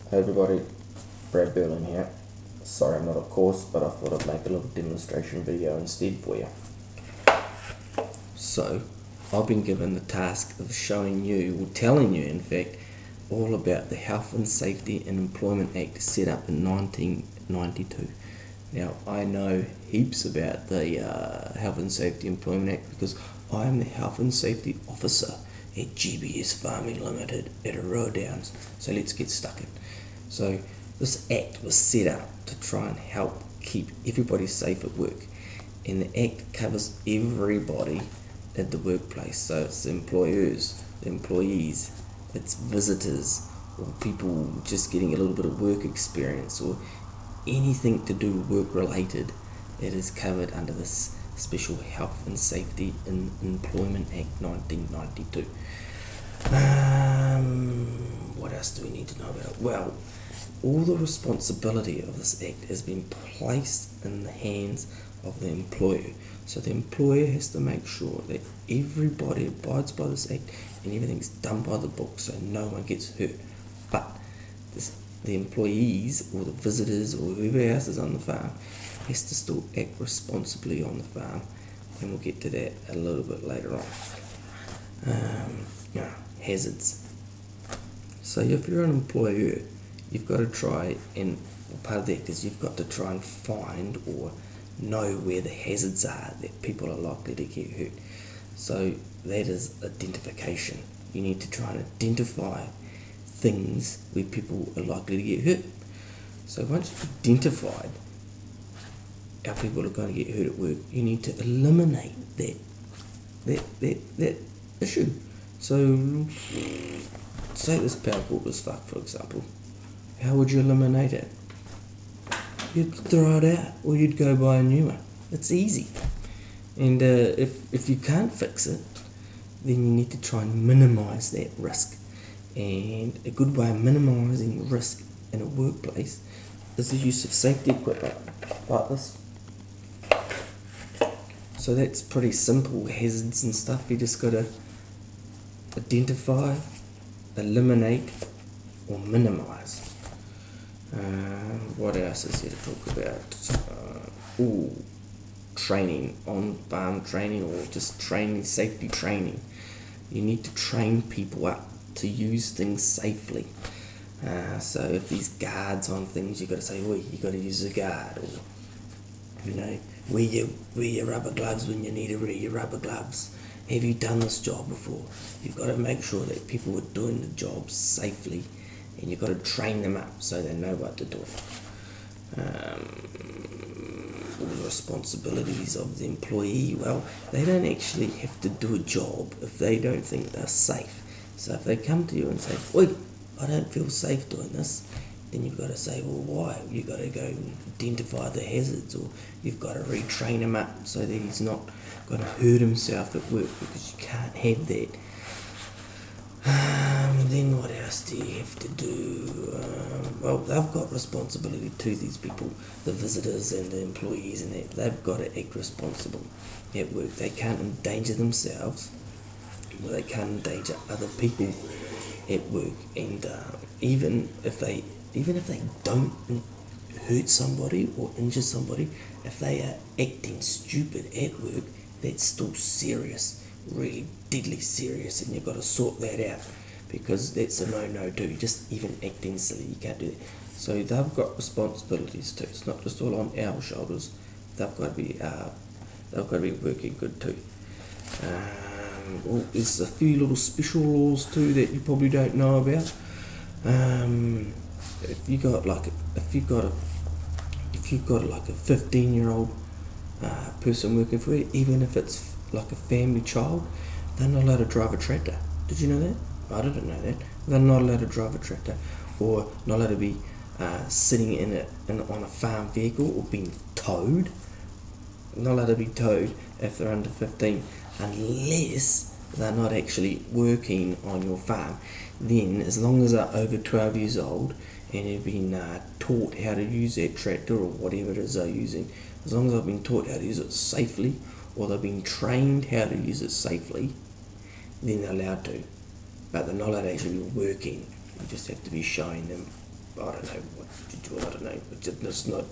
Hey everybody, Brad Berlin here. Sorry I'm not of course, but I thought I'd make a little demonstration video instead for you. So, I've been given the task of showing you, or telling you in fact, all about the Health and Safety and Employment Act set up in 1992. Now, I know heaps about the Health and Safety Employment Act because I am the Health and Safety Officer at GBS Farming Limited at Aroa Downs. So let's get stuck in. So this act was set up to try and help keep everybody safe at work, and the act covers everybody at the workplace. So it's the employers, the employees, it's visitors, or people just getting a little bit of work experience, or anything to do work related. It is covered under this Special Health and Safety and Employment Act 1992. What else do we need to know about it? Well, all the responsibility of this act has been placed in the hands of the employer. So the employer has to make sure that everybody abides by this act and everything's done by the book so no one gets hurt. But the employees or the visitors or whoever else is on the farm has to still act responsibly on the farm, and we'll get to that a little bit later on. Hazards. So if you're an employer, you've got to try, and part of the act is you've got to try and find or know where the hazards are that people are likely to get hurt. So that is identification. You need to try and identify things where people are likely to get hurt. So once you've identified how people are going to get hurt at work, you need to eliminate that issue. So say this power cord was fucked, for example. How would you eliminate it? You'd throw it out, or you'd go buy a new one. It's easy. And if you can't fix it, then you need to try and minimise that risk. And a good way of minimising risk in a workplace is the use of safety equipment like this. So that's pretty simple, hazards and stuff. You just got to identify, eliminate, or minimise. What else is here to talk about? Training, on-farm training, or just training, safety training. You need to train people up to use things safely. So if there's guards on things, you've got to say, well, you got to use a guard, or wear your rubber gloves when you need to wear your rubber gloves. Have you done this job before? You've got to make sure that people are doing the job safely, and you've got to train them up so they know what to do. All the responsibilities of the employee, well, they don't actually have to do a job if they don't think they're safe. So if they come to you and say, oi, I don't feel safe doing this, then you've got to say, well, why? You've got to go and identify the hazards, or you've got to retrain him up so that he's not going to hurt himself at work, because you can't have that. Then what else do you have to do? Well, they've got responsibility to these people, the visitors and the employees, and that they've got to act responsible at work. They can't endanger themselves, or they can't endanger other people at work. And even if they don't hurt somebody or injure somebody, if they are acting stupid at work, that's still serious, really deadly serious, and you've got to sort that out, because that's a no too. Just even acting silly, you can't do that. So they've got responsibilities too. It's not just all on our shoulders. They've got to be working good too. There's a few little special laws too that you probably don't know about. If you've got like a 15-year-old person working for you, even if it's like a family child, they're not allowed to drive a tractor. Did you know that? I didn't know that. They're not allowed to drive a tractor, or not allowed to be sitting on a farm vehicle, or being towed. Not allowed to be towed if they're under 15, unless they're not actually working on your farm. Then, as long as they're over 12 years old and have been taught how to use that tractor or whatever it is they're using, as long as they've been taught how to use it safely, or they've been trained how to use it safely, then they're allowed to. But they're not allowed to actually be working. You just have to be showing them I don't know what you do. I don't know. Just not.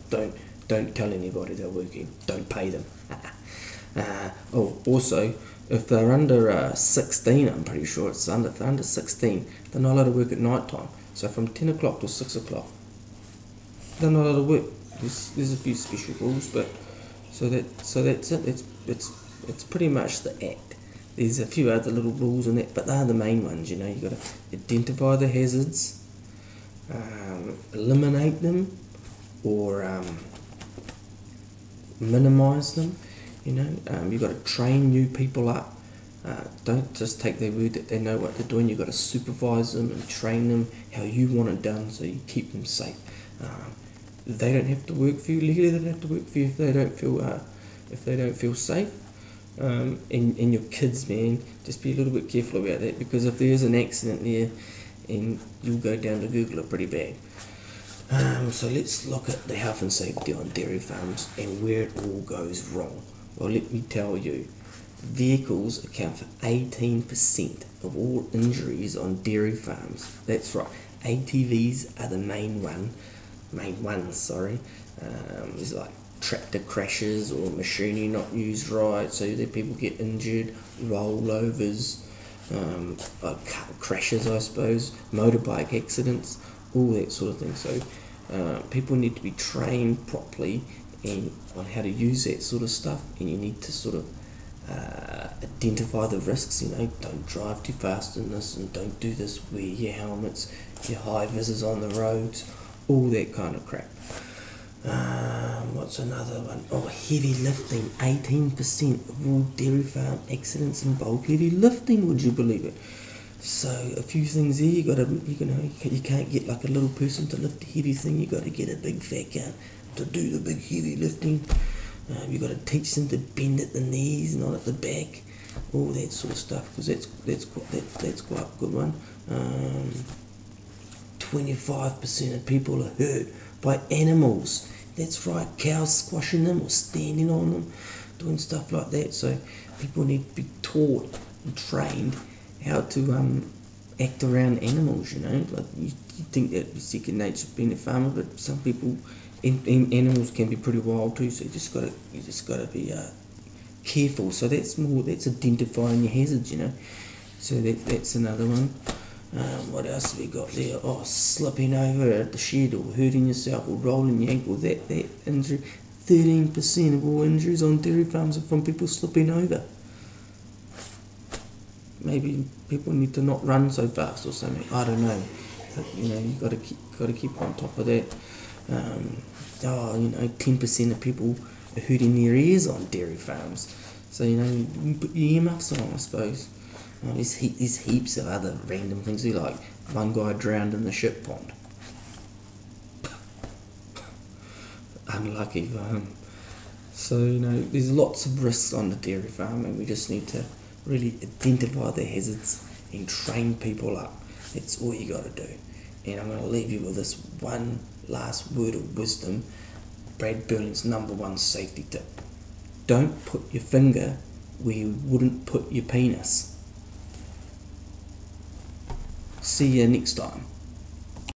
Don't tell anybody they're working. Don't pay them. Also, if they're under 16, I'm pretty sure if they're under 16, they're not allowed to work at night time. So from 10 o'clock to 6 o'clock, they're not allowed to work. There's a few special rules, but so that's it. It's pretty much the act. There's a few other little rules in that, but they're the main ones. You got to identify the hazards, eliminate them, or minimise them. You've got to train new people up. Don't just take their word that they know what they're doing. You've got to supervise them and train them how you want it done, so you keep them safe. They don't have to work for you legally. They don't have to work for you if they don't feel safe. And your kids, man, just be a little bit careful about that, because if there's an accident there, and you'll go down to Google it pretty bad. So let's look at the health and safety on dairy farms and where it all goes wrong. Well, let me tell you, vehicles account for 18% of all injuries on dairy farms. That's right, ATVs are the main ones. There's like tractor crashes or machinery not used right, so that people get injured, rollovers, car crashes, I suppose, motorbike accidents, all that sort of thing. So people need to be trained properly on how to use that sort of stuff, and you need to sort of identify the risks. Don't drive too fast in this, and don't do this, wear your helmets, your high visors on the roads, all that kind of crap. What's another one? Heavy lifting. 18% of all dairy farm accidents involve heavy lifting, would you believe it? So a few things there, you can't get like a little person to lift a heavy thing. You got to get a big fat guy to do the big heavy lifting. You got to teach them to bend at the knees, not at the back, all that sort of stuff, because that's quite a good one. 25% of people are hurt by animals. That's right, cows squashing them or standing on them, doing stuff like that. So people need to be taught and trained how to act around animals. Like you think that you're second nature being a farmer, but some people, animals can be pretty wild too. So you just gotta be careful. So that's identifying your hazards. So that's another one. What else have we got there? Slipping over at the shed, or hurting yourself, or rolling your ankle. That injury. 13% of all injuries on dairy farms are from people slipping over. Maybe people need to not run so fast or something. I don't know. But, you got to keep on top of that. 10% of people are hurting their ears on dairy farms. So you can put your earmuffs on, I suppose. There's heaps of other random things. Like one guy drowned in the ship pond. Unlucky for him. So there's lots of risks on the dairy farm, and we just need to really identify the hazards and train people up. That's all you got to do. And I'm going to leave you with this one last word of wisdom. Brad Burling's #1 safety tip: don't put your finger where you wouldn't put your penis. See you next time.